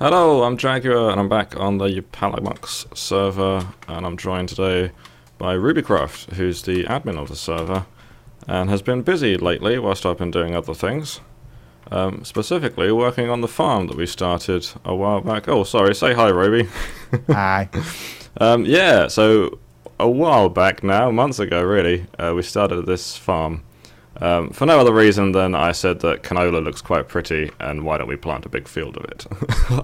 Hello, I'm Jaguar, and I'm back on the Palamox server, and I'm joined today by Rubycraft, who's the admin of the server, and has been busy lately whilst I've been doing other things. Specifically working on the farm that we started a while back. Oh, sorry, say hi, Ruby. Hi. Yeah, so a while back now, months ago really, we started this farm. For no other reason than I said that canola looks quite pretty, and why don't we plant a big field of it?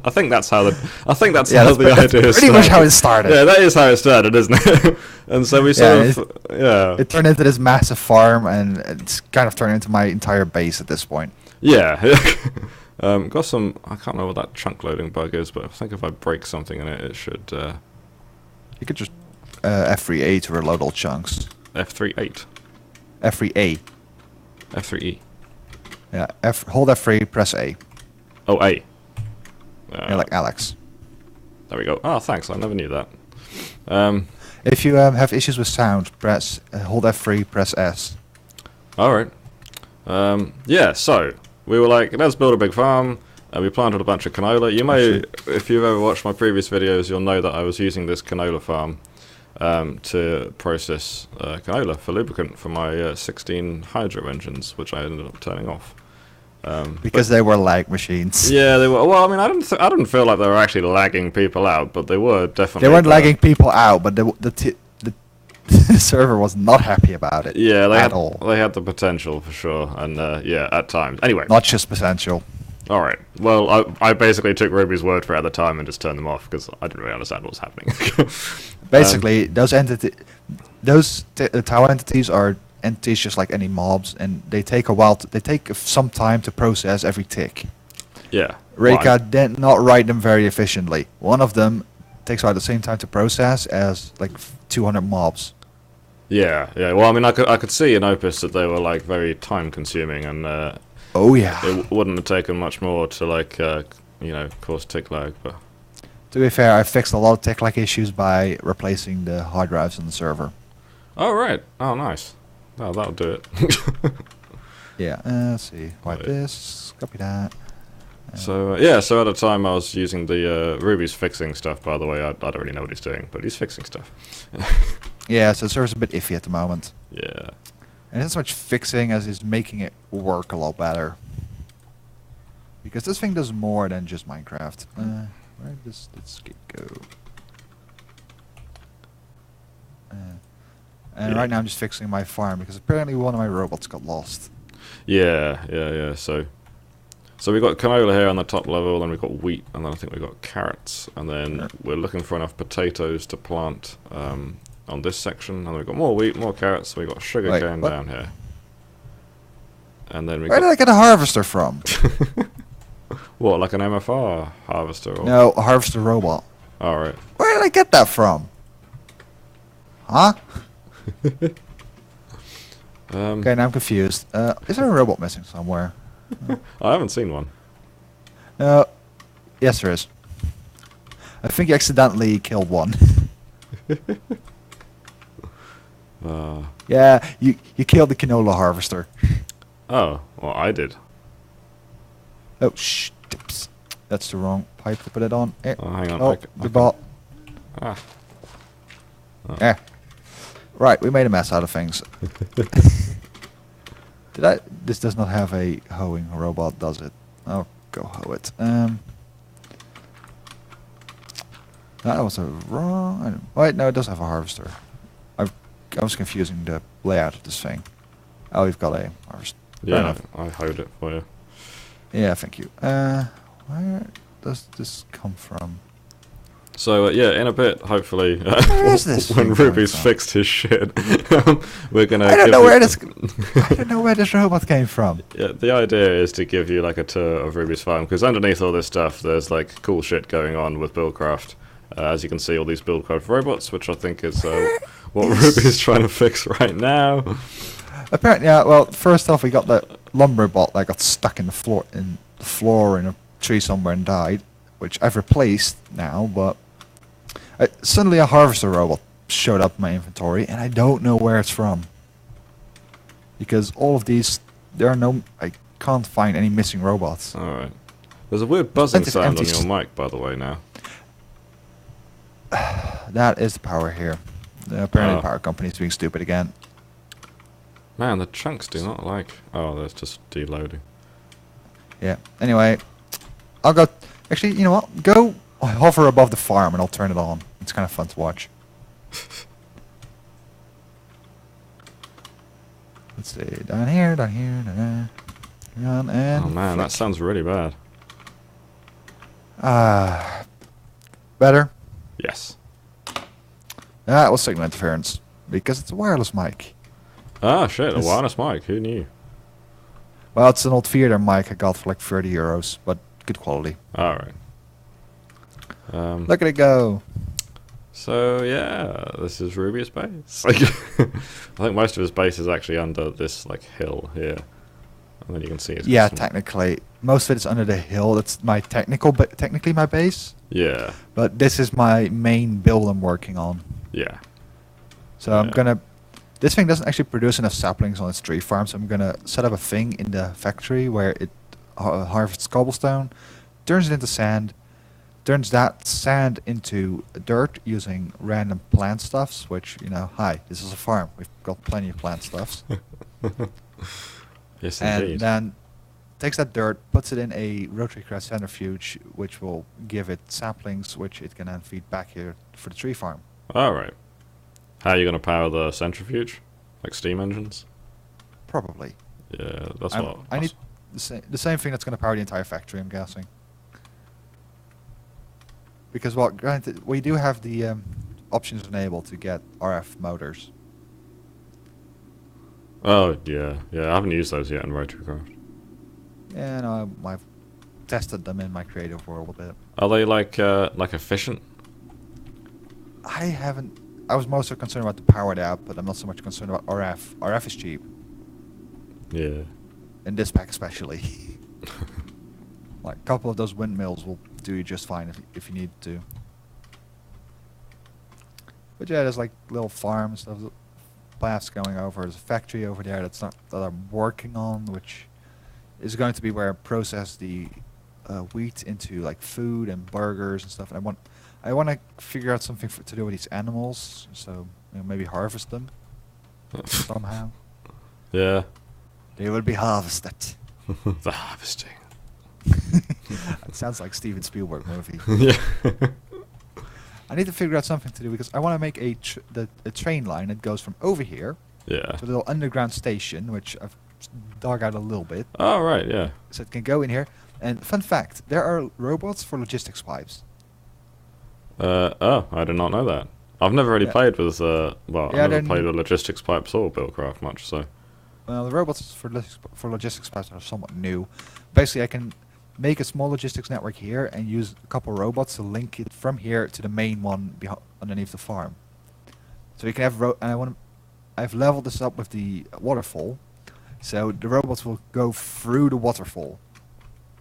I think that's how the idea pretty much how it started. Yeah, that is how it started, isn't it? And so we It turned into this massive farm, and it's kind of turned into my entire base at this point. Yeah. Got some. I can't remember what that chunk loading bug is, but I think if I break something in it, it should. You could just F3A to reload all chunks. F3.8. F3A. F3E. Yeah. Hold F3, press A. Oh, A. Yeah, like Alex. There we go. Oh, thanks. I never knew that. If you have issues with sound, press hold F3, press S. All right. Yeah. So we were like, let's build a big farm. We planted a bunch of canola. You may, if you've ever watched my previous videos, you'll know that I was using this canola farm to process canola for lubricant for my 16 hydro engines, which I ended up turning off. Because they were lag machines. Yeah, they were. Well, I mean, I didn't feel like they were actually lagging people out, but they were definitely. They weren't lagging people out, but the server was not happy about it. Yeah, they had the potential for sure, and yeah, at times. Anyway, not just potential. All right. Well, I basically took Ruby's word for it at the time and just turned them off because I didn't really understand what was happening. Basically, those tower entities are entities just like any mobs, and they take a while. They take some time to process every tick. Yeah. Reka did not write them very efficiently. One of them takes about the same time to process as like 200 mobs. Yeah. Yeah. Well, I mean, I could see in Opus that they were like very time consuming, and oh yeah, it wouldn't have taken much more to like cause tick lag, but. To be fair, I fixed a lot of tick lag issues by replacing the hard drives on the server. Oh right. Oh nice. Oh, that'll do it. Yeah. Let's see. Wipe this. Copy that. So yeah. So at the time I was using the Ruby's fixing stuff. By the way, I don't really know what he's doing, but he's fixing stuff. Yeah. So the server's a bit iffy at the moment. Yeah. And it's not so much fixing as is making it work a lot better. Because this thing does more than just Minecraft. Where did this skip go? And right now I'm just fixing my farm because apparently one of my robots got lost. Yeah. So we got canola here on the top level, then we've got wheat, and then I think we've got carrots, and then we're looking for enough potatoes to plant on this section, and then we've got more wheat, more carrots, so we've got sugar cane down here. And then Where did I get a harvester from? What, like an MFR harvester? Or? No, a harvester robot. Alright. Where did I get that from? Huh? Okay, now I'm confused. Is there a robot missing somewhere? I haven't seen one. Yes, there is. I think you accidentally killed one. Yeah, you killed the canola harvester. Oh, well, I did. Oh, shh. That's the wrong pipe to put it on. Oh, hang on. Oh, the bot. Ah. Oh. Yeah. Right, we made a mess out of things. This does not have a hoeing robot, does it? Oh, go hoe it. That was a wrong. Wait, no, it does have a harvester. I was confusing the layout of this thing. Oh, we've got a harvester. Yeah, I hoed it for you. Yeah, thank you. Where does this come from? So yeah, in a bit, hopefully, Where is this when thing Ruby's from? fixed his shit, we're gonna. I don't know where this robot came from. Yeah, the idea is to give you like a tour of Ruby's farm, because underneath all this stuff, there's like cool shit going on with Buildcraft. As you can see, all these Buildcraft robots, which I think is what Ruby's trying to fix right now. Apparently, yeah. Well, first off, we got the lumber bot that got stuck in the floor in a tree somewhere and died, which I've replaced now. But suddenly a harvester robot showed up in my inventory, and I don't know where it's from. Because all of these, I can't find any missing robots. All right. There's a weird buzzing Plenty of sound on empty your mic, by the way, now. That is the power here. Apparently Oh. the power company is being stupid again. Man, the chunks do not like... Oh, that's just deloading. Yeah. Anyway, I'll go... Actually, you know what? Go hover above the farm and I'll turn it on. It's kind of fun to watch. Let's see. Down here, down here, down and... Oh man, that sounds really bad. Better? Yes. That was signal interference. Because it's a wireless mic. Ah, shit, a This- wireless mic. Who knew? Well, it's an old theater mic I got for like 30 euros, but good quality. Alright. Look at it go. So, yeah, this is Ruby's base. Like, I think most of his base is actually under this, like, hill here. And then you can see it's Yeah, small. technically. Most of it is under the hill. That's my technically my base. Yeah, But this is my main build I'm working on. yeah. So I'm Yeah. gonna... This thing doesn't actually produce enough saplings on its tree farm, so I'm gonna set up a thing in the factory where it harvests cobblestone, turns it into sand, turns that sand into dirt using random plant stuffs, which, you know, hi, this is a farm. We've got plenty of plant stuffs. Yes, And indeed. then takes that dirt, puts it in a rotary crest centrifuge, which will give it saplings, which it can then feed back here for the tree farm. Alright. How are you going to power the centrifuge? Like steam engines? Probably. Yeah, that's I what... need the same thing that's going to power the entire factory, I'm guessing. Because, well, granted, we do have the options enabled to get RF motors. Oh, yeah. Yeah, I haven't used those yet in Rotorcraft. Yeah, no, I've tested them in my creative world a bit. Are they, like efficient? I haven't... I was mostly concerned about the powered output. I'm not so much concerned about RF. RF is cheap. Yeah. In this pack especially. Like, a couple of those windmills will do you just fine if you need to. But yeah, there's like little farms, stuff, paths going over. There's a factory over there that I'm working on, which is going to be where I process the wheat into like food and burgers and stuff. And I want to figure out something to do with these animals, so you know, maybe harvest them somehow. Yeah. They will be harvested. The harvesting. It sounds like Steven Spielberg movie. Yeah. I need to figure out something to do because I want to make a train line that goes from over here Yeah. to a little underground station, which I've dug out a little bit, Oh, right, yeah. so it can go in here. And fun fact, there are robots for logistics pipes. Oh, I did not know that. I've never really Yeah. played with, Yeah, I've never then- played with logistics pipes or Buildcraft much, so... Well, the robots for logistics pipes are somewhat new. Basically, I can make a small logistics network here and use a couple robots to link it from here to the main one underneath the farm. So you can have and I've leveled this up with the waterfall, so the robots will go through the waterfall.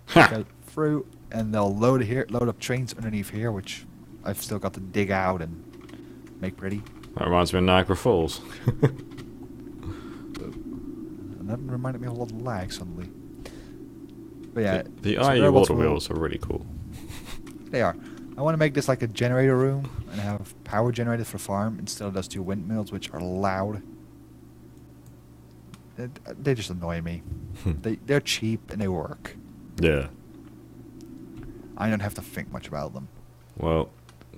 Ha! Go through, and they'll load up trains underneath here, which I've still got to dig out and make pretty. That reminds me of Niagara Falls. And that reminded me of a lot of lag suddenly. But yeah, The so IE robots water will- wheels are really cool. They are. I want to make this like a generator room and have power generated for farm instead of those two windmills, which are loud. They just annoy me. They're cheap and they work. Yeah. I don't have to think much about them. Well,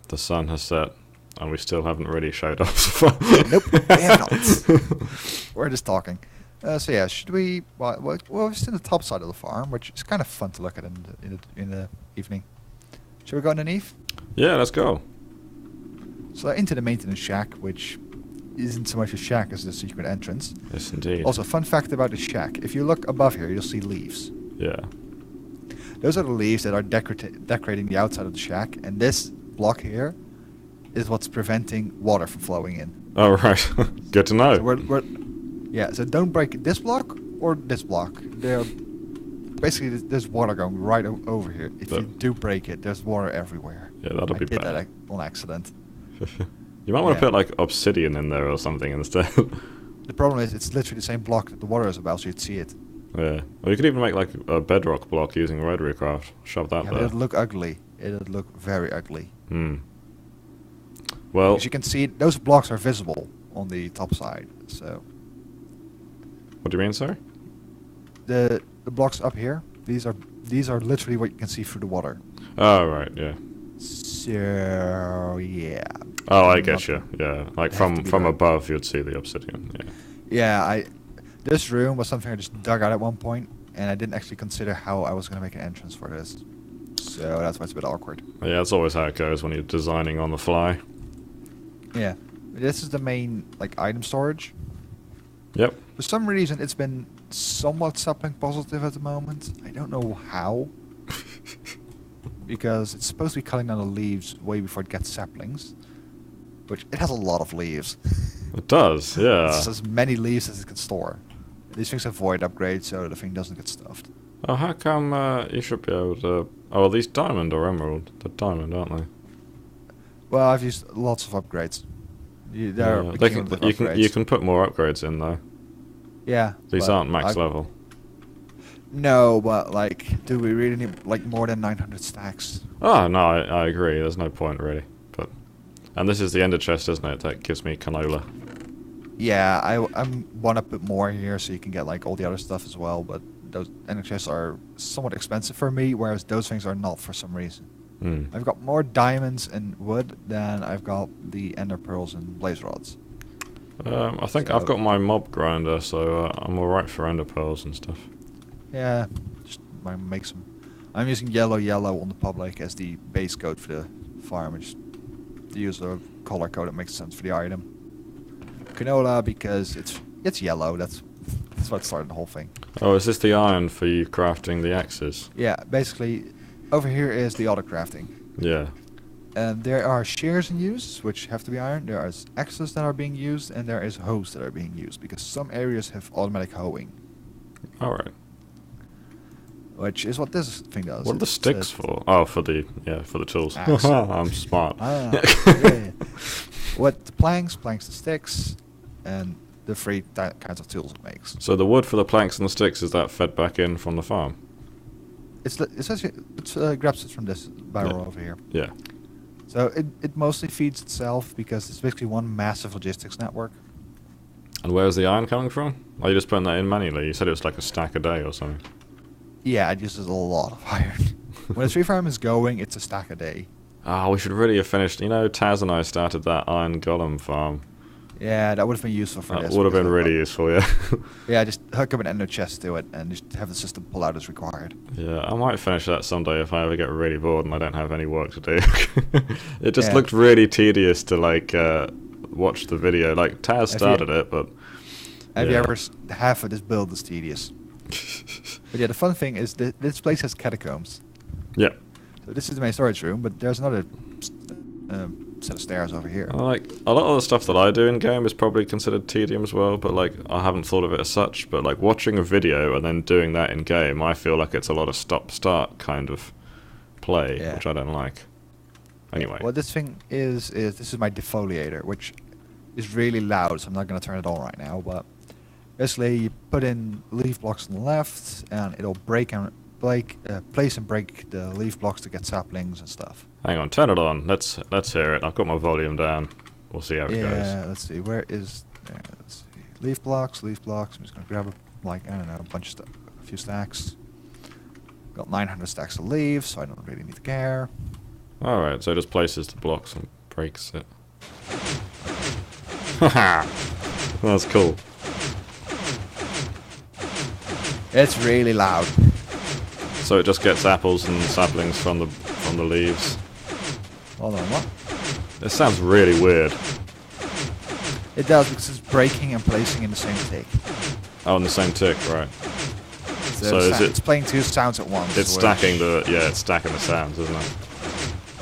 the sun has set, and we still haven't really showed off so far. Nope, we have not. We're just talking. So yeah, should we? Well, we're still the top side of the farm, which is kind of fun to look at in the evening. Should we go underneath? Yeah, let's go. So into the maintenance shack, which isn't so much a shack as the secret entrance. Yes, indeed. Also, fun fact about the shack: if you look above here, you'll see leaves. Yeah. Those are the leaves that are decorating the outside of the shack, and this block here is what's preventing water from flowing in. Oh, right. Good to know. So yeah, so don't break this block or this block. They're basically there's water going right over here. If you do break it, there's water everywhere. Yeah, that'll I be did bad. that on accident. You might want Yeah. to put, like, obsidian in there or something instead. The problem is it's literally the same block that the water is about, so you'd see it. Yeah. Or you could even make like a bedrock block using rotary craft. Shove that Yeah, there. but it'd look ugly. It'd look very ugly. Well, As you can see, those blocks are visible on the top side. So what do you mean, sorry? the blocks up here, these are literally what you can see through the water. Oh, right, yeah. So yeah. Oh, I guess, yeah. Yeah, like Have to from be above you'd see the obsidian, yeah. Yeah, this room was something I just dug out at one point, and I didn't actually consider how I was going to make an entrance for this. So that's why it's a bit awkward. Yeah, that's always how it goes when you're designing on the fly. Yeah. This is the main, like, item storage. Yep. For some reason, it's been somewhat sapling positive at the moment. I don't know how. Because it's supposed to be cutting down the leaves way before it gets saplings. Which, it has a lot of leaves. It does, yeah. It's as many leaves as it can store. These things have void upgrades, so the thing doesn't get stuffed. Oh, how come you should be able to... Oh, are these diamond or emerald? They're diamond, aren't they? Well, I've used lots of upgrades. They're cumulative upgrades. You can put more upgrades in, though. Yeah. These aren't max level. No, but, like, do we really need, like, more than 900 stacks? Oh, no, I agree. There's no point, really. But and this is the ender chest, isn't it? That gives me canola. Yeah, I want to put more here so you can get, like, all the other stuff as well, but those ender chests are somewhat expensive for me, whereas those things are not for some reason. I've got more diamonds and wood than I've got the ender pearls and blaze rods. I think I've got my mob grinder, so I'm alright for ender pearls and stuff. Yeah, just make some. I'm using yellow on the public as the base code for the farm. I just use a color code that makes sense for the item. Canola because it's yellow. That's what started the whole thing. Oh, is this the iron for you crafting the axes? Yeah, basically, over here is the auto crafting. Yeah. And there are shears in use, which have to be iron. There are axes that are being used, and there is hoes that are being used because some areas have automatic hoeing. All right. Which is what this thing does. What are the sticks for? Oh, for the tools. I'm smart. Yeah. What the planks the sticks, and the three kinds of tools it makes. So the wood for the planks and the sticks, is that fed back in from the farm? It grabs it from this barrel over here. Yeah. So it mostly feeds itself because it's basically one massive logistics network. And where's the iron coming from? Are you just putting that in manually? You said it was like a stack a day or something. Yeah, it uses a lot of iron. When a tree farm is going, it's a stack a day. Ah, we should really have finished. You know, Taz and I started that iron golem farm. Yeah, that would have been useful for this. That would have been really useful, yeah. Yeah, just hook up an ender chest to it and just have the system pull out as required. Yeah, I might finish that someday if I ever get really bored and I don't have any work to do. It just Yeah. looked really tedious to, like, watch the video. Like, Taz started it, but... Have you ever... Half of this build is tedious. But yeah, the fun thing is that this place has catacombs. Yeah. So this is the main storage room, but there's another set of stairs over here. Like, a lot of the stuff that I do in game is probably considered tedium as well, but, like, I haven't thought of it as such. But, like, watching a video and then doing that in game, I feel like it's a lot of stop-start kind of play, which I don't like. Anyway. What this thing is this is my defoliator, which is really loud, so I'm not going to turn it on right now, but basically you put in leaf blocks on the left, and it'll place and break the leaf blocks to get saplings and stuff. Hang on, turn it on. Let's hear it. I've got my volume down. We'll see how it goes. Yeah, let's see. Where is... let's see. Leaf blocks. I'm just going to grab, a bunch of stuff. A few stacks. Got 900 stacks of leaves, so I don't really need to care. Alright, so it just places the blocks and breaks it. Haha! That's cool. It's really loud. So it just gets apples and saplings from the leaves. Hold on, what? It sounds really weird. It does, because it's breaking and placing in the same tick. Oh, in the same tick, right. So it's playing two sounds at once. It's stacking it's stacking the sounds, isn't it?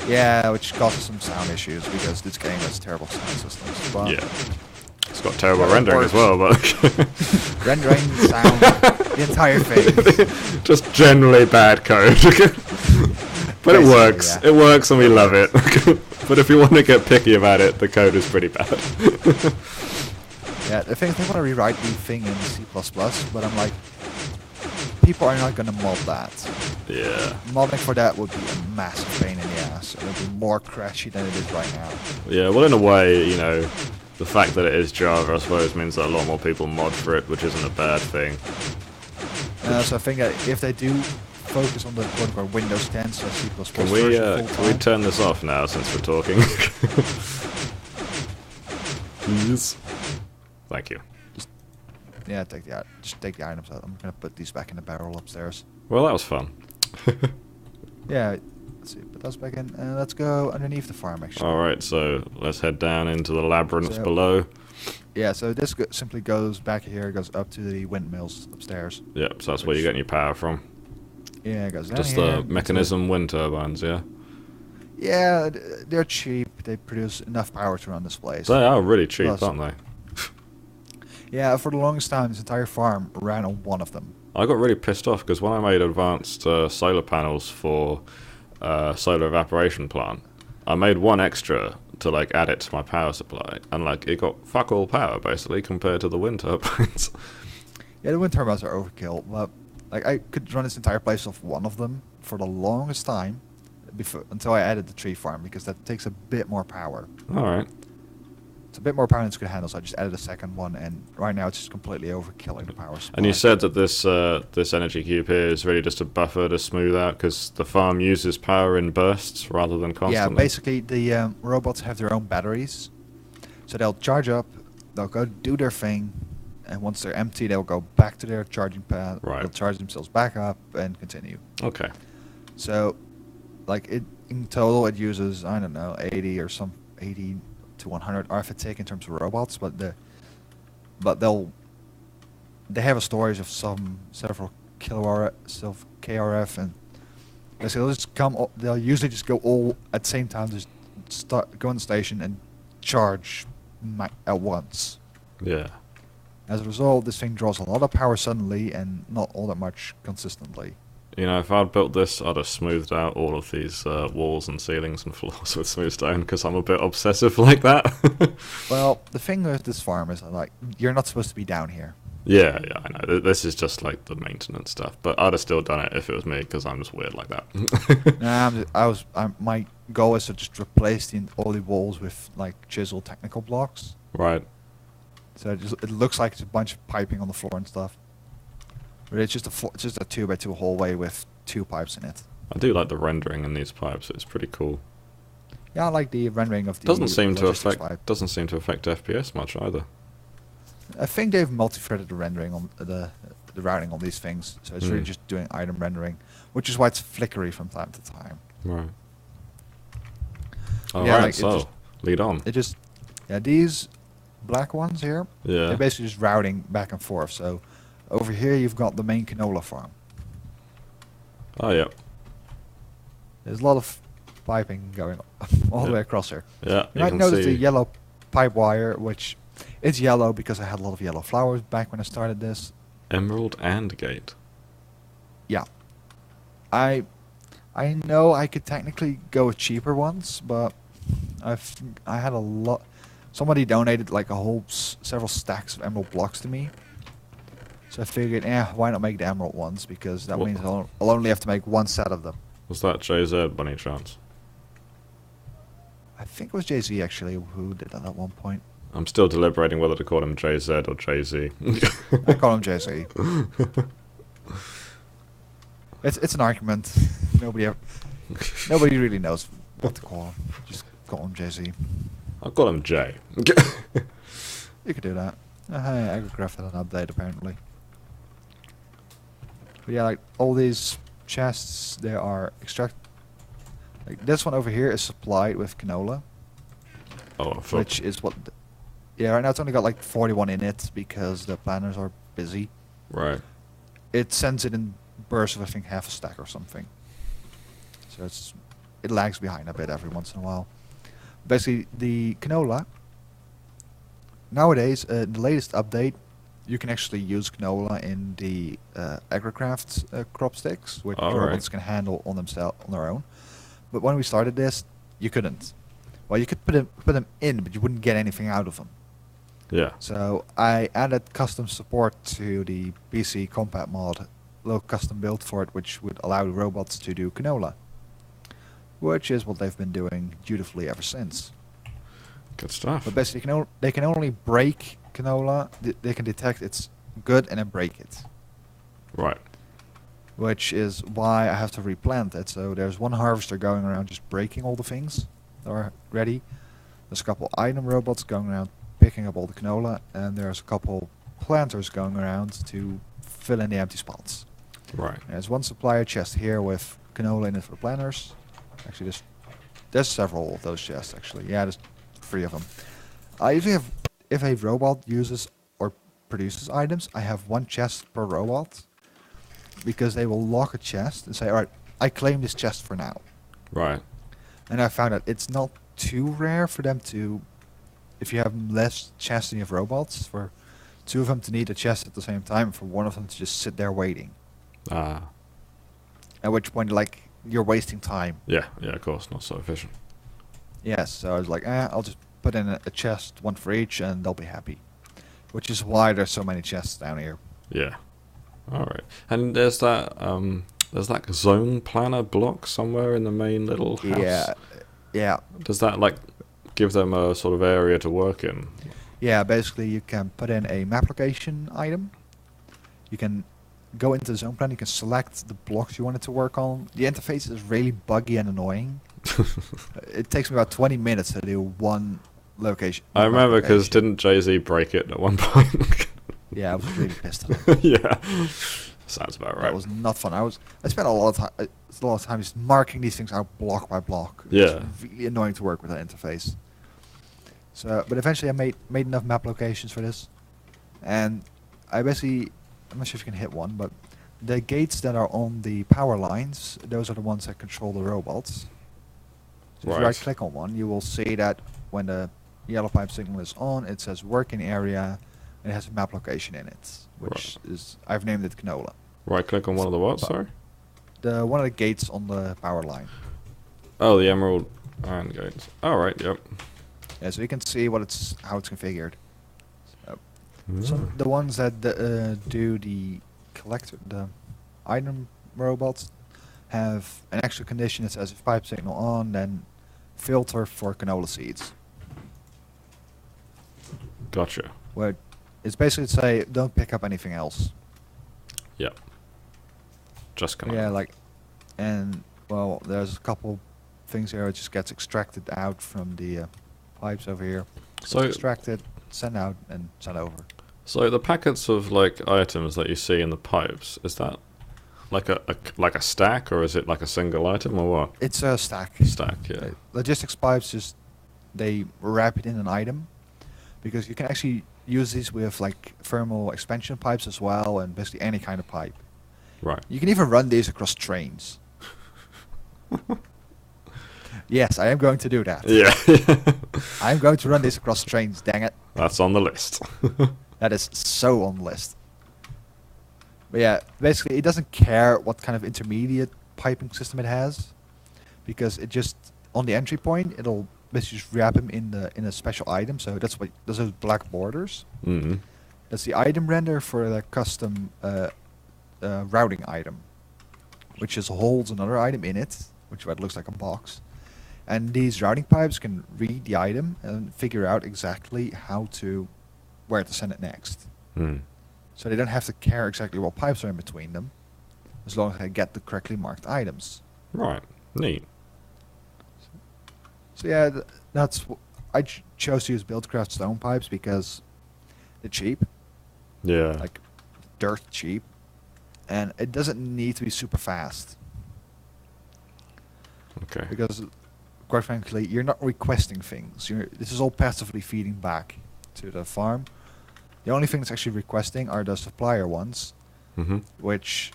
Yeah, which causes some sound issues because this game has terrible sound systems. But yeah. It's got terrible rendering as well, but... rendering, sound, the entire thing. Just generally bad code. But it works. Yeah. It works and we love it. But if you want to get picky about it, the code is pretty bad. Yeah, the thing is they want to rewrite the thing in C++, but I'm like, people are not going to mod that. Yeah. Modding for that would be a massive pain in the ass. It would be more crashy than it is right now. Yeah, well, in a way, you know, the fact that it is Java, I suppose, means that a lot more people mod for it, which isn't a bad thing. So I think that if they do focus on the quote-unquote Windows 10 / C++ Can we version can we turn this off now since we're talking? Please. Thank you. Yeah, just take the items out. I'm gonna put these back in the barrel upstairs. Well, that was fun. Yeah, let's see. Put those back in. Let's go underneath the farm, actually. Alright, so let's head down into the labyrinth below. Yeah, so this simply goes back here, goes up to the windmills upstairs. Yep, so that's where you're getting your power from. Yeah, it goes down Just here. the mechanism wind turbines, yeah? Yeah, they're cheap. They produce enough power to run this place. They are really cheap, Plus, aren't they? yeah, for the longest time, this entire farm ran on one of them. I got really pissed off because when I made advanced solar panels for solar evaporation plant, I made one extra to like add it to my power supply, and like it got fuck all power basically compared to the wind turbines. Yeah, the wind turbines are overkill, but like I could run this entire place off one of them for the longest time until I added the tree farm, because that takes a bit more power. Alright. It's a bit more power than it's going to handle, so I just added a second one, and right now it's just completely overkilling the power supply. And you said that this this energy cube here is really just a buffer to smooth out because the farm uses power in bursts rather than constantly. Yeah, basically the robots have their own batteries, so they'll charge up, they'll go do their thing, and once they're empty, they'll go back to their charging pad. Right. They'll charge themselves back up and continue. Okay. So, like in total, it uses, I don't know, 80 to 100 arithmetic in terms of robots, but they have a storage of several KRF, and they'll usually just go all at the same time, just go on the station and charge at once. Yeah. As a result, this thing draws a lot of power suddenly and not all that much consistently. You know, if I'd built this, I'd have smoothed out all of these walls and ceilings and floors with smooth stone, because I'm a bit obsessive like that. Well, the thing with this farm is, like, you're not supposed to be down here. Yeah, I know. This is just like the maintenance stuff, but I'd have still done it if it was me, because I'm just weird like that. Nah, my goal is to just replace all the walls with like chisel technical blocks. Right. So it looks like it's a bunch of piping on the floor and stuff. But it's just a 2x2 hallway with 2 pipes in it. I do like the rendering in these pipes. It's pretty cool. Yeah, I like the rendering of the Doesn't seem to affect pipe. FPS much either. I think they've multi-threaded the rendering on the routing on these things, so it's really just doing item rendering, which is why it's flickery from time to time. Right. Yeah, Alright, like, so lead on. These black ones here, Yeah. they're basically just routing back and forth. So over here you've got the main canola farm. Oh, yeah. There's a lot of piping going all the way across here. Yeah, You might notice the yellow pipe wire, which is yellow because I had a lot of yellow flowers back when I started this. Emerald and Gate. Yeah. I know I could technically go with cheaper ones, but I had a lot. Somebody donated like several stacks of emerald blocks to me. So I figured, why not make the emerald ones? Because that means I'll only have to make one set of them. Was that JZ by any chance? I think it was Jay-Z actually who did that at one point. I'm still deliberating whether to call him JZ or Jay-Z. I call him Jay-Z. It's an argument. Nobody really knows what to call him. Just call him Jay-Z. I'll call him Jay. You could do that. Agrograph had an update apparently. But yeah, like all these chests, they are like this one over here is supplied with canola. Oh, which is what... Yeah, right now it's only got like 41 in it because the planners are busy. Right. It sends it in bursts of I think half a stack or something. So it lags behind a bit every once in a while. Basically, the canola... Nowadays, in the latest update, you can actually use canola in the Agrocraft crop sticks, which robots can handle on their own. But when we started this, you couldn't. Well, you could put them in, but you wouldn't get anything out of them. Yeah. So I added custom support to the PC Compat mod little custom build for it, which would allow the robots to do canola, which is what they've been doing dutifully ever since. Good stuff. But basically, they can only break canola. They can detect it's good and then break it. Right. Which is why I have to replant it. So there's one harvester going around just breaking all the things that are ready. There's a couple item robots going around picking up all the canola, and there's a couple planters going around to fill in the empty spots. Right. There's one supplier chest here with canola in it for the planters. Actually, there's several of those chests, actually. Yeah, there's 3 of them. I usually have, if a robot uses or produces items, I have 1 chest per robot, because they will lock a chest and say, alright, I claim this chest for now. Right. And I found that it's not too rare for them to, if you have less chests than you have robots, for 2 of them to need a chest at the same time, for 1 of them to just sit there waiting. Ah. At which point, like, you're wasting time. Yeah, of course, not so efficient. Yes, so I was like, I'll just put in a chest, 1 for each, and they'll be happy. Which is why there's so many chests down here. Yeah. Alright. And there's that zone planner block somewhere in the main little house. Yeah. Does that, like, give them a sort of area to work in? Yeah, basically you can put in a map location item. You can go into the zone plan, you can select the blocks you want it to work on. The interface is really buggy and annoying. It takes me about 20 minutes to do 1 location. I remember because didn't Jay-Z break it at one point? Yeah, I was really pissed at him. Yeah. Sounds about right. That was not fun. I spent a lot of time just marking these things out block by block. Yeah. It's really annoying to work with that interface. So, but eventually I made enough map locations for this, and I basically, I'm not sure if you can hit one, but the gates that are on the power lines, those are the ones that control the robots. So if you right click on one, you will see that when the yellow pipe signal is on, it says working area, and it has a map location in it, which is, I've named it canola. Right click on one of the what, sorry? One of the gates on the power line. Oh, the emerald iron gates. Alright, yep. Yeah, so you can see how it's configured. So the ones that do the item robots have an extra condition that says if pipe signal on, then filter for canola seeds. Gotcha. Where it's basically to say don't pick up anything else. Yep. Just canola. Yeah, like, and well, there's a couple things here. It just gets extracted out from the pipes over here. So extracted, send out, and send over. So the packets of like items that you see in the pipes, is that like a stack, or is it like a single item, or what? It's a stack. Stack, yeah. Logistics pipes just they wrap it in an item, because you can actually use these with like thermal expansion pipes as well, and basically any kind of pipe. Right. You can even run these across trains. Yes, I am going to do that. Yeah. I'm going to run this across trains, dang it. That's on the list. That is so on the list. But yeah, basically it doesn't care what kind of intermediate piping system it has, because it just, on the entry point, it'll basically just wrap them in a special item, so that's what, those are black borders. Mm-hmm. That's the item render for the custom routing item, which just holds another item in it, which looks like a box. And these routing pipes can read the item and figure out exactly where to send it next. Mm. So they don't have to care exactly what pipes are in between them, as long as they get the correctly marked items. Right. Neat. So yeah, I chose to use Buildcraft stone pipes because they're cheap. Yeah. Like dirt cheap. And it doesn't need to be super fast. Okay. Because, quite frankly, you're not requesting things. This is all passively feeding back to the farm. The only thing that's actually requesting are the supplier ones, Mm-hmm. which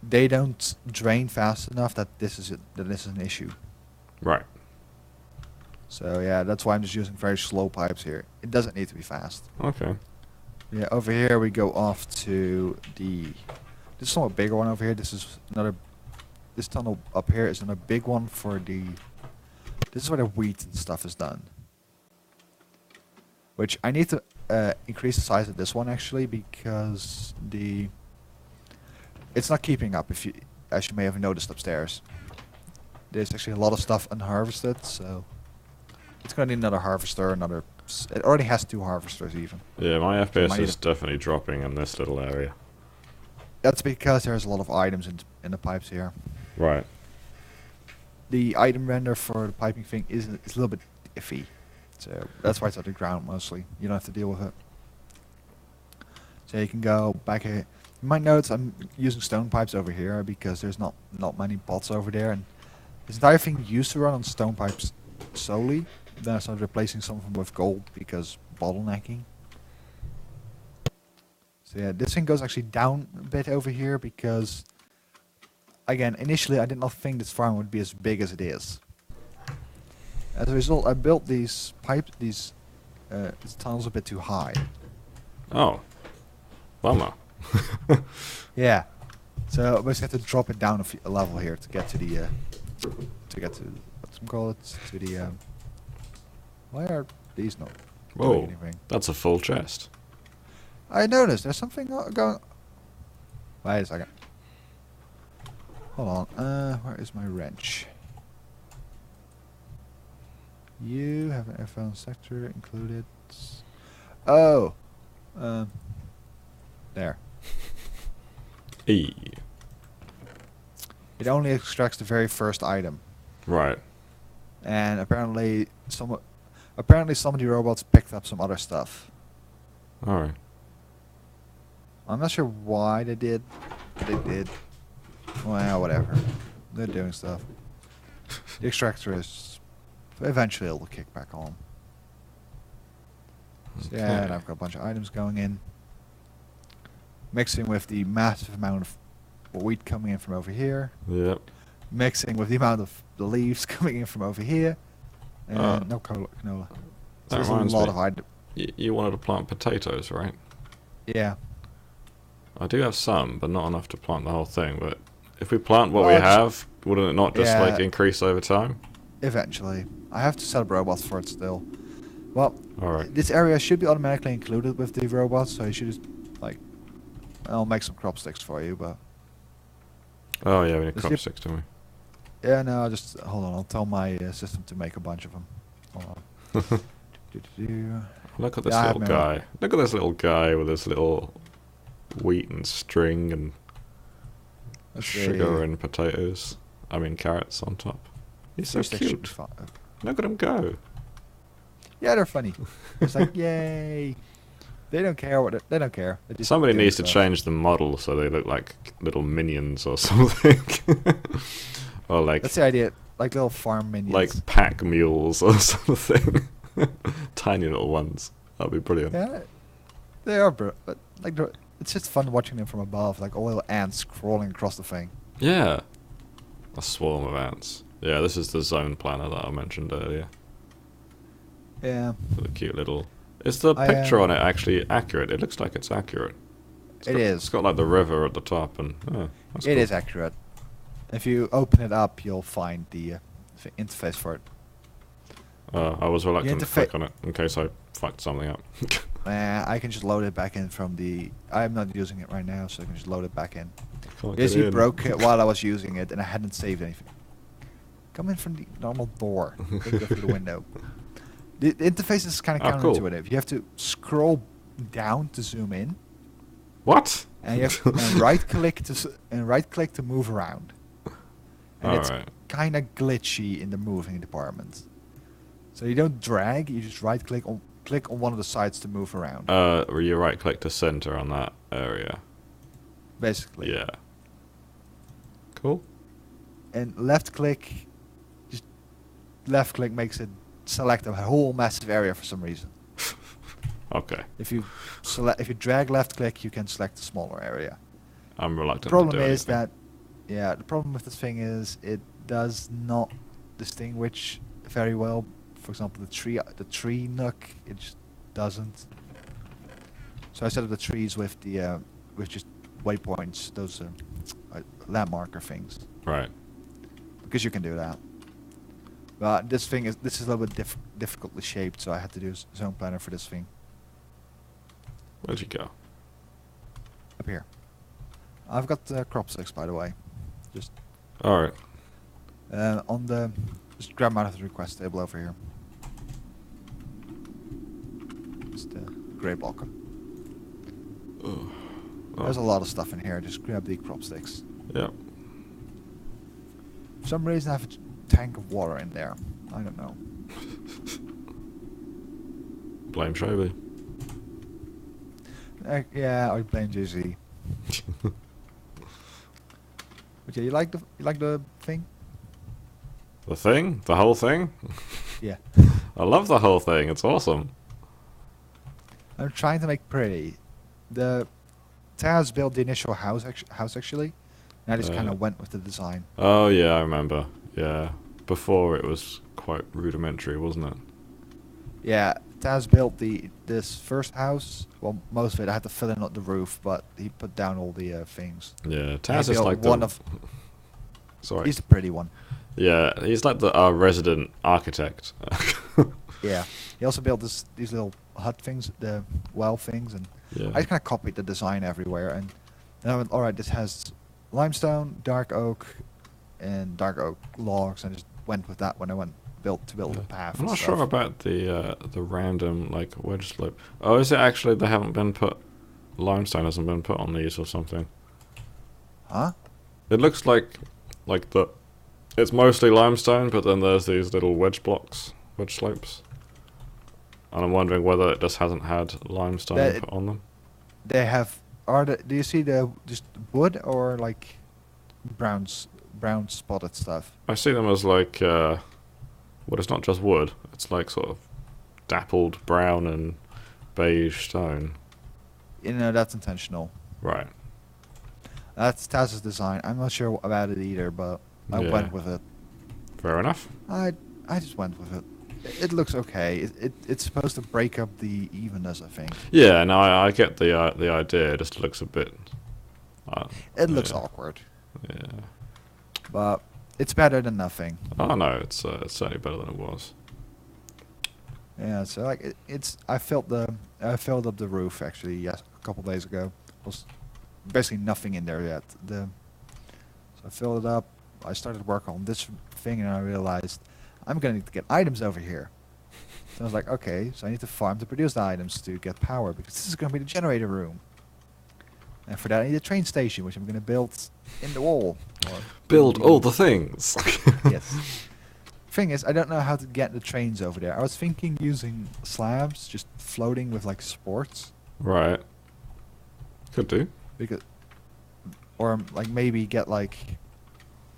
they don't drain fast enough that this is an issue. Right. So yeah, that's why I'm just using very slow pipes here. It doesn't need to be fast. Okay. Yeah, over here we go off to this is somewhat bigger one over here. This tunnel up here is another big one for this is where the wheat and stuff is done. Which I need to increase the size of this one actually, because it's not keeping up. As you may have noticed upstairs, there's actually a lot of stuff unharvested, so it's gonna need another harvester. It already has 2 harvesters even. Yeah, my FPS might is definitely dropping in this little area. That's because there's a lot of items in the pipes here. Right. The item render for the piping thing is a little bit iffy, so that's why it's at the ground mostly. You don't have to deal with it. So you can go back here. You might notice I'm using stone pipes over here because there's not many bots over there, and this entire thing used to run on stone pipes solely. Then I started replacing some of them with gold because bottlenecking. So yeah, this thing goes actually down a bit over here because, again, initially I did not think this farm would be as big as it is. As a result, I built these tunnels a bit too high. Oh. Bummer. Yeah. So I basically have to drop it down a level here to get to the what's it called? To the why are these not doing Whoa. anything? That's a full chest. I noticed there's something going. Wait a second. Hold on. Where is my wrench? You have an F1 sector included. Oh. There. E. It only extracts the very first item, Right. and apparently some of the robots picked up some other stuff. Alright. I'm not sure why they did, but they did. Well, whatever. They're doing stuff. The extractor is eventually it'll kick back on. So yeah, and I've got a bunch of items going in, mixing with the massive amount of wheat coming in from over here. Yep. Mixing with the amount of the leaves coming in from over here. And no canola. So That there's a reminds lot me. of items. You wanted to plant potatoes, right? Yeah. I do have some, but not enough to plant the whole thing. But if we plant what Well, we have, wouldn't it not just yeah. like increase over time? Eventually. I have to set up robots for it still. Well, Alright. this area should be automatically included with the robots, so you should just, like, I'll make some crop sticks for you, but... Oh yeah, we need Does crop it- sticks, don't we? Yeah, no, just, hold on, I'll tell my system to make a bunch of them. Hold on. Do-do-do. Look at this Yeah, I have little my guy. Look at this little guy with his little wheat and string and Let's sugar see. and potatoes. I mean carrots on top. He's so Crop sticks should be cute. fine. Look at him go. Yeah, they're funny. It's like, yay. They don't care they don't care. They're just Somebody doing needs to stuff. change the model so they look like little minions or something. Or like That's the idea. Like little farm minions. like pack mules or something. Tiny little ones. That'd be brilliant. Yeah, they are, bro. But like, it's just fun watching them from above, like all little ants crawling across the thing. Yeah. A swarm of ants. Yeah, this is the zone planner that I mentioned earlier. Yeah, With a cute little... Is the picture on it actually accurate? It looks like it's accurate. it is. It's got like the river at the top and... Oh, that's It cool. is accurate. If you open it up, you'll find the interface for it. I was reluctant to interfa- click on it in case I fucked something up. I can just load it back in from the... I'm not using it right now, so I can just load it back in. Can't This get you in. broke it while I was using it, and I hadn't saved anything. Come in from the normal door. Don't go through the window. The interface is kind of Oh, cool. counterintuitive. You have to scroll down to zoom in, What? and you have and right click to move around. And it's Alright. kind of glitchy in the moving department. So you don't drag, you just click on one of the sides to move around. Where you right click to center on that area. Basically. Yeah. Cool. And left click makes it select a whole massive area for some reason. Okay. If you drag left click, you can select a smaller area. I'm reluctant The problem to do is anything. that, the problem with this thing is it does not distinguish very well. For example, the tree nook, it just doesn't. So I set up the trees with with just waypoints, those landmarker things, Right. because you can do that. But this is a little bit difficultly shaped, so I had to do a zone planner for this thing. Where'd you go? Up here. I've got crop sticks, by the way. Just Alright. on the... Just grab them out of the request table over here. Just grey block. Oh. There's a lot of stuff in here. Just grab the crop sticks. Yeah. For some reason, I have a tank of water in there. I don't know. Blame Rewby. Yeah, I blame Jay-Z. But yeah, you like the thing? The thing? The whole thing? Yeah. I love the whole thing. It's awesome. I'm trying to make pretty. The Taz built the initial house actually. And I just kind of went with the design. Oh yeah, I remember. Yeah. Before it was quite rudimentary, wasn't it? Yeah, Taz built this first house. Well, most of it I had to fill in the roof, but he put down all the things. Yeah, And Taz he is built like one the... of. Sorry. He's the pretty one. Yeah, he's like our resident architect. Yeah. He also built these little hut things, the well things, and Yeah. I just kind of copied the design everywhere. And then I went, all right, this has limestone, dark oak, and dark oak logs, and I just went with that when I built the path. I'm and not stuff. sure about the random like wedge slope. Oh, is it actually they haven't been put limestone hasn't been put on these or something? Huh? It looks like the it's mostly limestone, but then there's these little wedge slopes. And I'm wondering whether it just hasn't had limestone put on them. They have. Do you see the just wood or like brown spotted stuff? I see them as like well, it's not just wood. It's like sort of dappled brown and beige stone. You know, that's intentional. Right. That's Taz's design. I'm not sure about it either, but I Yeah. went with it. Fair enough. I just went with it. It looks okay. It's supposed to break up the evenness, I think. Yeah, no, I get the idea. It just looks a bit. It looks yeah. awkward, Yeah. but it's better than nothing. Oh no, it's certainly better than it was. Yeah, so like it's. I filled up the roof actually a couple days ago. Was basically nothing in there yet. So I filled it up. I started work on this thing, and I realized I'm gonna need to get items over here. So I was like, okay, so I need to farm to produce the items to get power, because this is gonna be the generator room. And for that, I need a train station, which I'm gonna build in the wall. Build all the things. Yes. Thing is, I don't know how to get the trains over there. I was thinking using slabs, just floating with like supports. Right. Could do. Or like maybe get like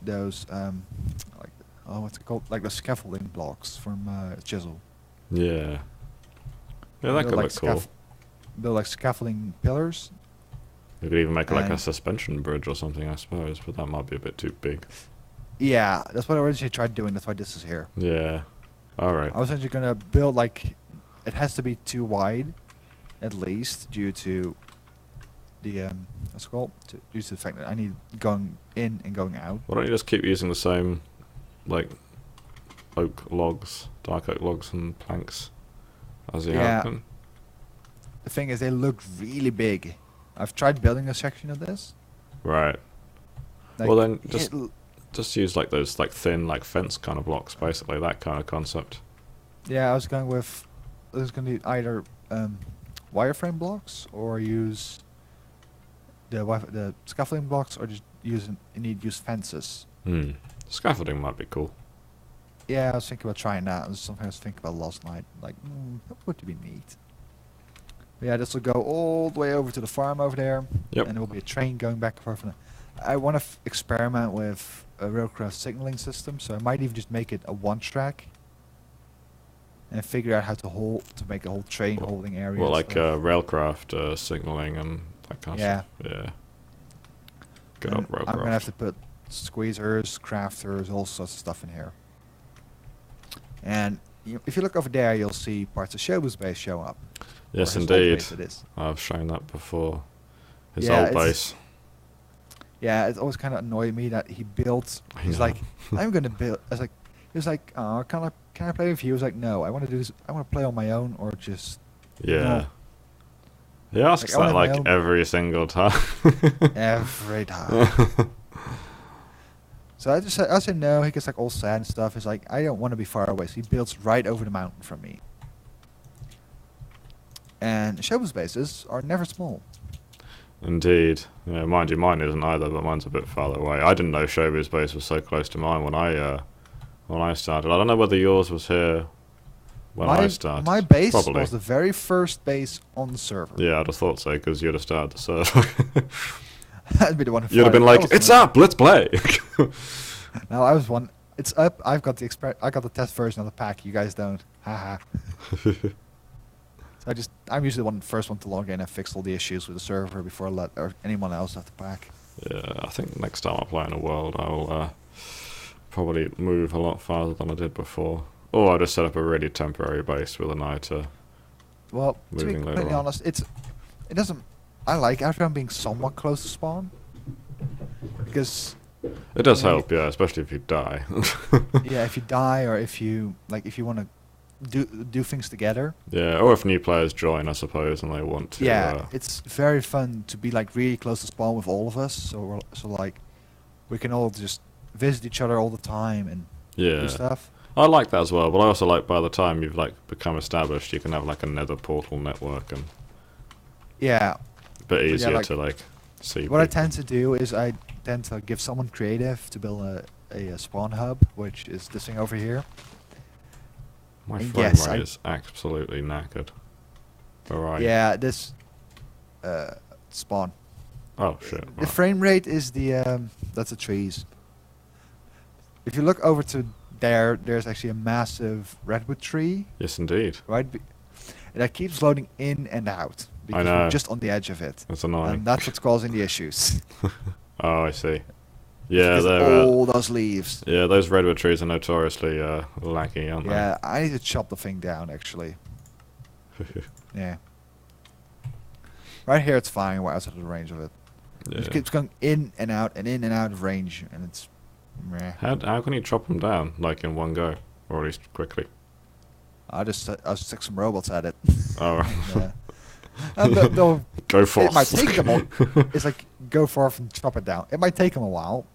those like what's it called, like the scaffolding blocks from Chisel. Yeah. Yeah, that could look cool. Build like scaffolding pillars. You could even make like a And- suspension bridge or something, I suppose, but that might be a bit too big. Yeah, that's what I originally tried doing. That's why this is here. Yeah. All right. I was actually gonna build like, it has to be too wide, at least, due to the what's it called? Due to the fact that I need going in and going out. Why don't you just keep using the same, like, oak logs, dark oak logs and planks as you have been? The thing is, they look really big. I've tried building a section of this. Right. Like, Well then, it just use like those like thin like fence kind of blocks, basically that kind of concept. Yeah, I was going to need either wireframe blocks or use the scaffolding blocks, or just you need to use fences. Scaffolding might be cool. Yeah, I was thinking about trying that. And something I was thinking about last night. Like, that would be neat. But yeah, this will go all the way over to the farm over there. Yep. And there will be a train going back and forth. I want to experiment with a railcraft signaling system, so I might even just make it a one-track and figure out how to make a whole train holding area. Well, and like stuff. railcraft signaling and that kind of stuff. Yeah. Good And old railcraft. I'm gonna have to put squeezers, crafters, all sorts of stuff in here. And if you look over there, you'll see parts of Shobu's base show up. Yes, Or his old indeed. base, it is. I've shown that before. His Yeah, old it's- base. Yeah, it always kind of annoyed me that he built. I He's know. like, I'm gonna build. I was like, he was like, oh, can I play with you? He was like, no, I want to do this. I want to play on my own, or just Yeah. No. He asks Like, I that wanna like know- every single time. Every time. So I said no. He gets like all sad and stuff. He's like, I don't want to be far away. So he builds right over the mountain from me. And Shobu's bases are never small. Indeed. Yeah, mind you, mine isn't either, but mine's a bit farther away. I didn't know Shobu's base was so close to mine when I started. I don't know whether yours was here when I started. My base Probably. was the very first base on the server. Yeah, I'd have thought so, because you'd have started the server. I'd be the one who You'd have been fired. like, it's up, let's play! No, I was one. It's up. I've got the I got the test version of the pack. You guys don't. Haha. So I'm usually the first one to log in and fix all the issues with the server before I let anyone else have the pack. Yeah, I think next time I play in a world, I'll probably move a lot farther than I did before. Or I'll just set up a really temporary base with an eye to Well, to be moving later completely on. honest, it doesn't. I like everyone being somewhat close to spawn because It does Yeah, help, yeah, especially if you die. yeah, if you die or if you want to do things together. Yeah, or if new players join, I suppose, and they want to. Yeah, it's very fun to be like really close to spawn with all of us. So like we can all just visit each other all the time and yeah. do stuff. I like that as well, but I also like by the time you've like become established, you can have like a nether portal network and Yeah. a bit easier like, to like see. What I people. tend to do is I tend to give someone creative to build a spawn hub, which is this thing over here. My and frame yes, rate I- is absolutely knackered. Where are you? Yeah, this spawn. Oh shit. The Right. frame rate is that's the trees. If you look over to there's actually a massive redwood tree, Yes, indeed. right? And that keeps loading in and out because know. we're just on the edge of it, That's annoying. and that's what's causing the issues. Oh, I see. Yeah, Because they're. all those leaves. Yeah, those redwood trees are notoriously laggy, aren't Yeah, I need to chop the thing down actually. they? Yeah. Right here it's fine. We're outside of the range of it. Yeah. It keeps going in and out of range, and it's meh. How can you chop them down like in one go, or at least quickly? I'll stick some robots at it. Oh, right. Yeah. And they'll Go forth. It might take them it's like go forth and chop it down. It might take them a while,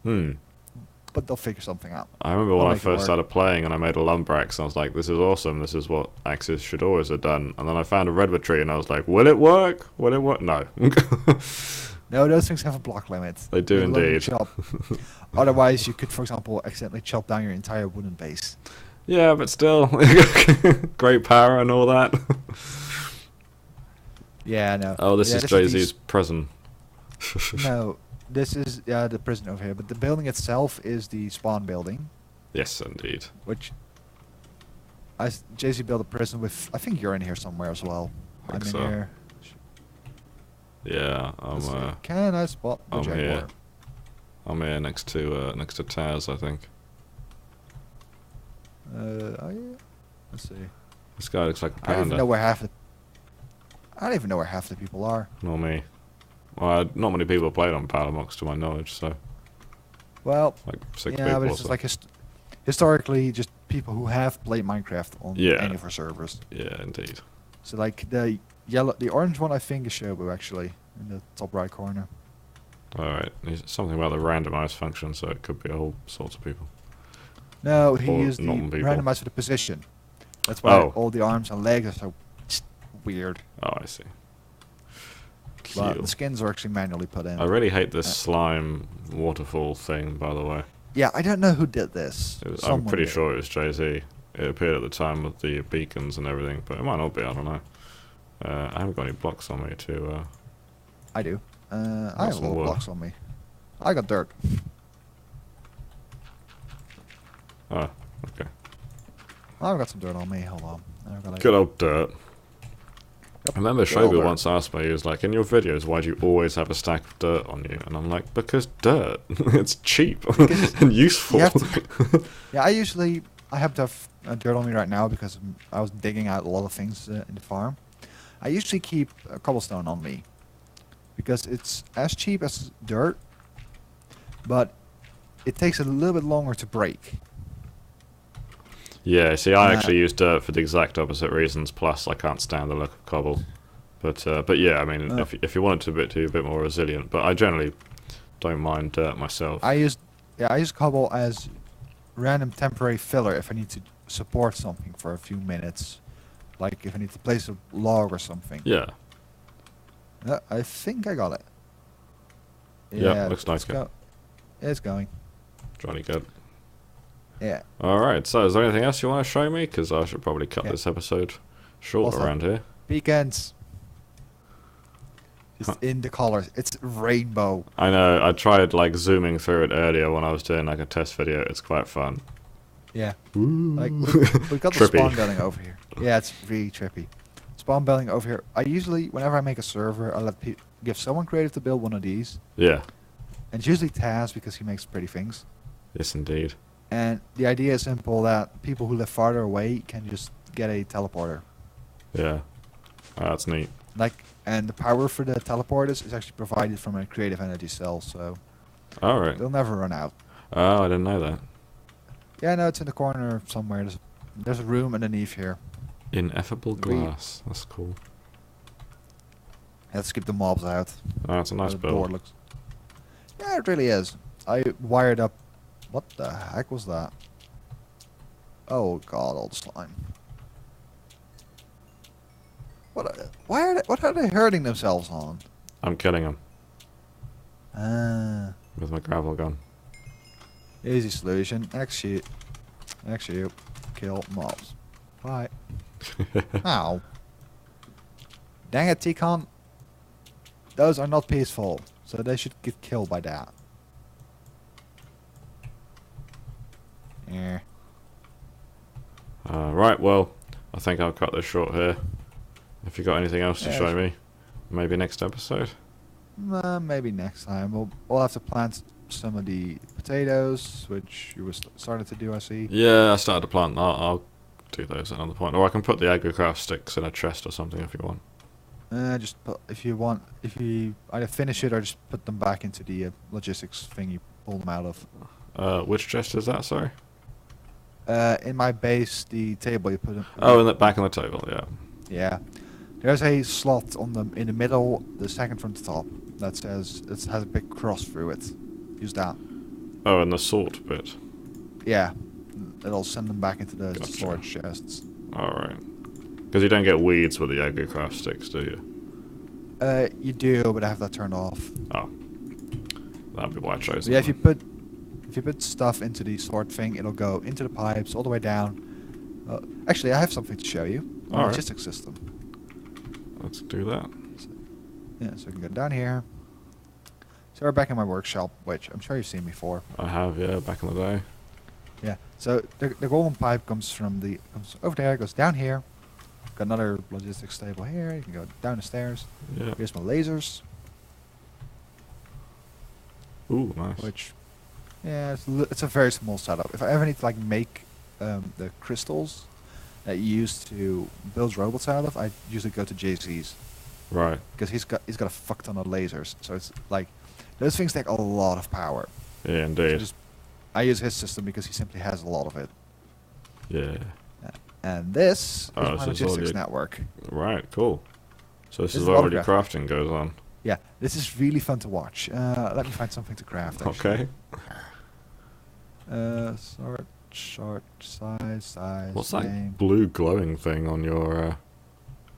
but they'll figure something out. I remember when I'll I make it first work. started playing and I made a lumber axe and I was like, this is awesome, this is what axes should always have done. And then I found a redwood tree and I was like, will it work? Will it work? No. No, those things have a block limit. They do They're low to indeed. chop. Otherwise, you could, for example, accidentally chop down your entire wooden base. Yeah, but still. Great power and all that. Yeah, no. Oh, this Yeah, is Jay-Z's prison. No, this is the prison over here. But the building itself is the spawn building, Yes, indeed. which Jay-Z built a prison with. I think you're in here somewhere as well. I I'm think in so. here. Yeah, Let's see. Can I spot the I'm Jaguar? here. I'm here next to Taz, I think. Oh yeah. Let's see. This guy looks like a I don't even know panda. where half the people are. Nor me. Well, not many people played on Palamox to my knowledge, so Well, like 6 yeah, people but or it's just so. like historically just people who have played Minecraft on Yeah. any of our servers. Yeah, indeed. So like the orange one I think is Shobu actually in the top right corner. Alright, something about the randomized function, so it could be all sorts of people. No, he Or used the non-people. randomized for the position. That's why Oh. all the arms and legs are so weird. Oh, I see. But Cool. the skins are actually manually put in. I really hate this slime waterfall thing, by the way. Yeah, I don't know who did this. I'm Someone pretty did. sure it was Jay-Z. It appeared at the time with the beacons and everything, but it might not be, I don't know. I haven't got any blocks on me to... I do. I have a some lot of wood. blocks on me. I got dirt. Oh, okay. I've got some dirt on me. Hold on. I've got Good old dirt. Yep. I remember Good old Shobu dirt. once asked me, he was like, in your videos, why do you always have a stack of dirt on you? And I'm like, because dirt. It's cheap and useful. You have Yeah, I have to have dirt on me right now because I was digging out a lot of things in the farm. I usually keep a cobblestone on me because it's as cheap as dirt, but it takes a little bit longer to break. Yeah, see, I Uh, actually use dirt for the exact opposite reasons, plus I can't stand the look of cobble. But yeah, I mean, Oh. if you want it to be a bit more resilient, but I generally don't mind dirt myself. I use cobble as random temporary filler if I need to support something for a few minutes, like if I need to place a log or something. Yeah. I think I got it. Yeah, looks nice. It's going. Jolly good. Yeah. Alright, so is there anything else you want to show me? Because I should probably cut Yeah. this episode short Also, around here. Beacons. Just in the colors. It's rainbow. I know, I tried like zooming through it earlier when I was doing like a test video. It's quite fun. Yeah. Ooh. Like we've got the Trippy. spawn building over here. Yeah, it's really trippy. Spawn building over here. I usually, whenever I make a server, I give someone creative to build one of these. Yeah. And it's usually Taz because he makes pretty things. Yes, indeed. And the idea is simple, that people who live farther away can just get a teleporter. Yeah. Oh, that's neat. And the power for the teleporters is actually provided from a creative energy cell, so Alright. they'll never run out. Oh, I didn't know that. Yeah, no, it's in the corner somewhere. There's a room underneath here. Ineffable glass. That's cool. Let's keep the mobs out. Oh, that's a nice The door build. looks. Yeah, it really is. I wired up. What the heck was that? Oh god, all the slime. What are they hurting themselves on? I'm killing him Ah, with my gravel gun. easy solution. Execute, kill mobs. Bye. Ow. Dang it, T-Con. Those are not peaceful, so they should get killed by that. Yeah. Right, well, I think I'll cut this short here. If you got anything else to Yeah, show sure. me, maybe next episode. Maybe next time. We'll have to plant some of the potatoes, which you were starting to do, I see. Yeah, I started to plant that. I'll do those at another point. Or I can put the agricraft sticks in a chest or something if you want. Just put, if you either finish it or just put them back into the logistics thing you pulled them out of. Which chest is that, sorry? In my base, the table you put them. Oh, back on the table, yeah. Yeah. There's a slot in the middle, the second from the top, that says it has a big cross through it. Use that. Oh, and the sort bit. Yeah. It'll send them back into the Gotcha. storage chests. Alright. Because you don't get weeds with the agricraft sticks, do you? You do, but I have that turned off. Oh. That'd be why I chose So yeah, it. if you put stuff into the sort thing, it'll go into the pipes all the way down. Actually, I have something to show you. All right. Logistics system. Let's do that. Yeah, so we can go down here. So we're back in my workshop, which I'm sure you've seen before. I have, yeah, back in the day. Yeah. So the golden pipe comes over there, goes down here. Got another logistics table here. You can go down the stairs. Yeah. Here's my lasers, Ooh, nice. which, yeah, it's a very small setup. If I ever need to like make the crystals that you use to build robots out of, I usually go to JC's Right. because he's got a fuck ton of lasers. So it's like those things take a lot of power. Yeah, So indeed. I use his system because he simply has a lot of it. Yeah. And this Oh, is this my is all logistics your- network. Right, cool. So this This is is where a lot all of your crafting goes on. Yeah, this is really fun to watch. Let me find something to craft. Actually. Okay. Short, size. What's name. that blue glowing thing on your...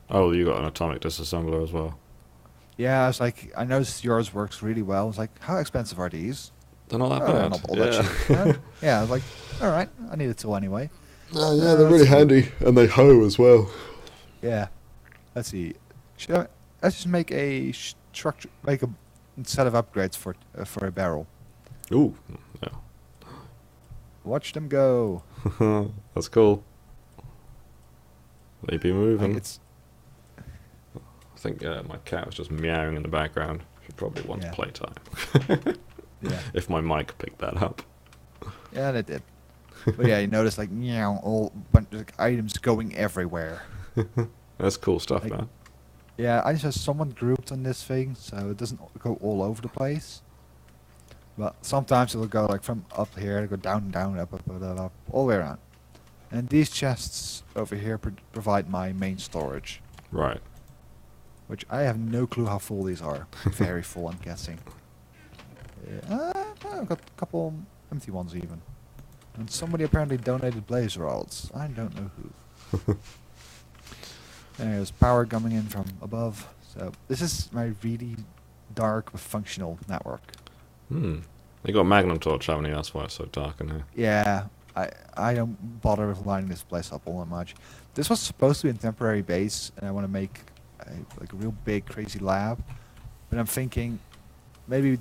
Oh, you got an atomic disassembler as well. Yeah, I was like, I noticed yours works really well. I was like, how expensive are these? They're not that Oh, bad. not all that cheap. Yeah, I was like, all right, I need a tool anyway. Yeah, they're really handy. And they hoe as well. Yeah. Let's see. Let's just make a structure, make a set of upgrades for a barrel. Ooh, Watch them go. yeah. That's cool. They be Like moving. it's I think my cat was just meowing in the background. She probably wants Yeah. playtime. yeah, If my mic picked that up. yeah, they did. But yeah, you notice like meow, all bunch of items going everywhere. That's cool stuff, Like- man. Yeah, I just have someone grouped on this thing, so it doesn't go all over the place. But sometimes it'll go like from up here, it'll go down, up, all the way around. And these chests over here provide my main storage. Right. Which I have no clue how full these are. Very full, I'm guessing. I've got a couple empty ones even. And somebody apparently donated blaze rods. I don't know who. There's power coming in from above. So this is my really dark but functional network. You got magnum torch, haven't you? That's why it's so dark in here. Yeah, I don't bother with lighting this place up all that much. This was supposed to be a temporary base, and I want to make like a real big, crazy lab. But I'm thinking maybe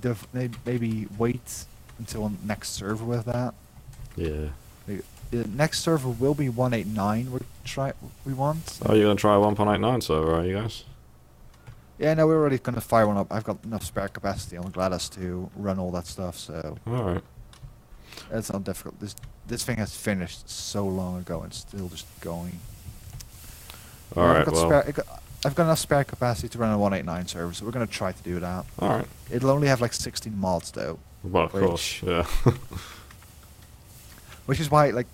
maybe wait until next server with that. Yeah. The next server will be 189. We want. Oh, you're gonna try a 1.89 server, are you guys? Yeah, no, we're already gonna fire one up. I've got enough spare capacity on GLaDOS to run all that stuff, so. All right. It's not difficult. This thing has finished so long ago and still just going. All right. Well. I've got enough spare capacity to run a 189 server, so we're gonna try to do that. All right. It'll only have like 16 mods though. Well, of course, yeah. Which is why, like,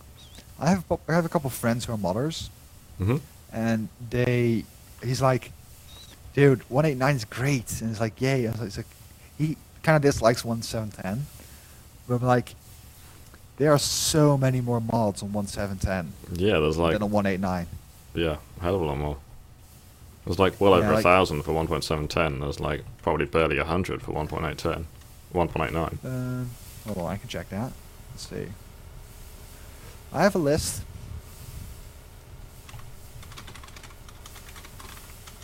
I have a couple of friends who are modders, and he's like, dude, 189 is great, and it's like, yay. It's like, he kind of dislikes 1710, but I'm like, there are so many more mods on 1710. Yeah, there's like than on 189. Yeah, a hell of a lot more. There's like well over 1,000 for 1.710. There's like probably barely 100 for 1.810, 1.89. Hold on, I can check that. Let's see. I have a list.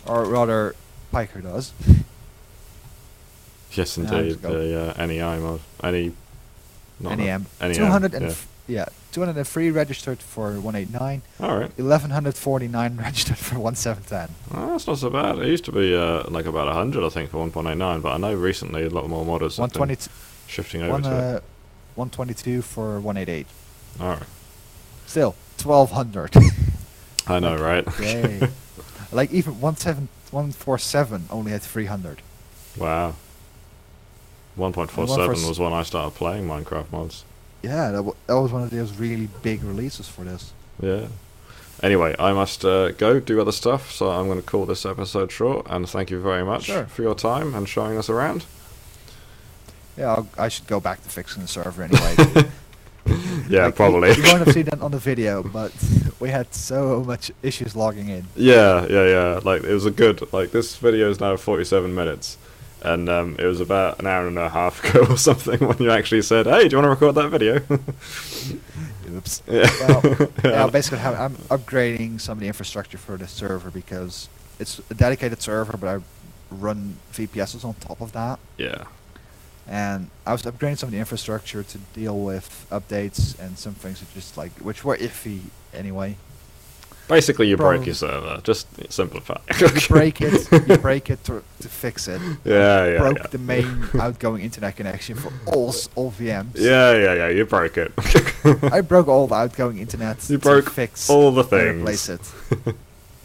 Or rather, Piker does. Yes, indeed. The NEI mod. NEM. 203 registered for 189. All right. 1,149 registered for 1710. Oh, that's not so bad. It used to be like about 100, I think, for 1.89, but I know recently a lot more modders have been shifting over to it. 122 for 188. All right. Still, 1,200. I know, right? Yay. Like, even 147 only had 300. Wow. 1.47 was when I started playing Minecraft mods. Yeah, that was one of those really big releases for this. Yeah. Anyway, I must go do other stuff, so I'm going to call this episode short, and thank you very much for your time and showing us around. Yeah, I should go back to fixing the server anyway. Yeah, like, probably. You won't have seen that on the video, but we had so much issues logging in. Yeah. Like, it was a good... Like, this video is now 47 minutes. And it was about an hour and a half ago or something when you actually said, "Hey, do you want to record that video?" Oops. Yeah. Well, basically, I'm upgrading some of the infrastructure for the server because it's a dedicated server, but I run VPSs on top of that. Yeah. And I was upgrading some of the infrastructure to deal with updates and some things that just like which were iffy anyway. Basically, you break your server. Just simplify. You break it to fix it. Yeah. Broke the main outgoing internet connection for all VMs. Yeah. You broke it. I broke all the outgoing internet. You broke fix all the things. Replace it.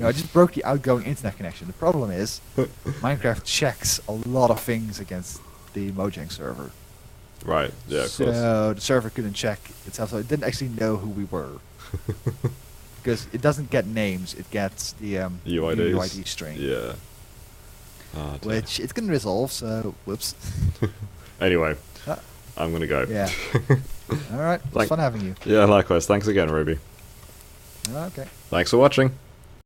I just broke the outgoing internet connection. The problem is, Minecraft checks a lot of things against the Mojang server. Right. Yeah. Of course. So the server couldn't check itself, so it didn't actually know who we were. Because it doesn't get names, it gets the UID string. Yeah. Which it can resolve, so whoops. Anyway, I'm going to go. Yeah. Alright, it's fun having you. Yeah, likewise. Thanks again, Rewby. Okay. Thanks for watching.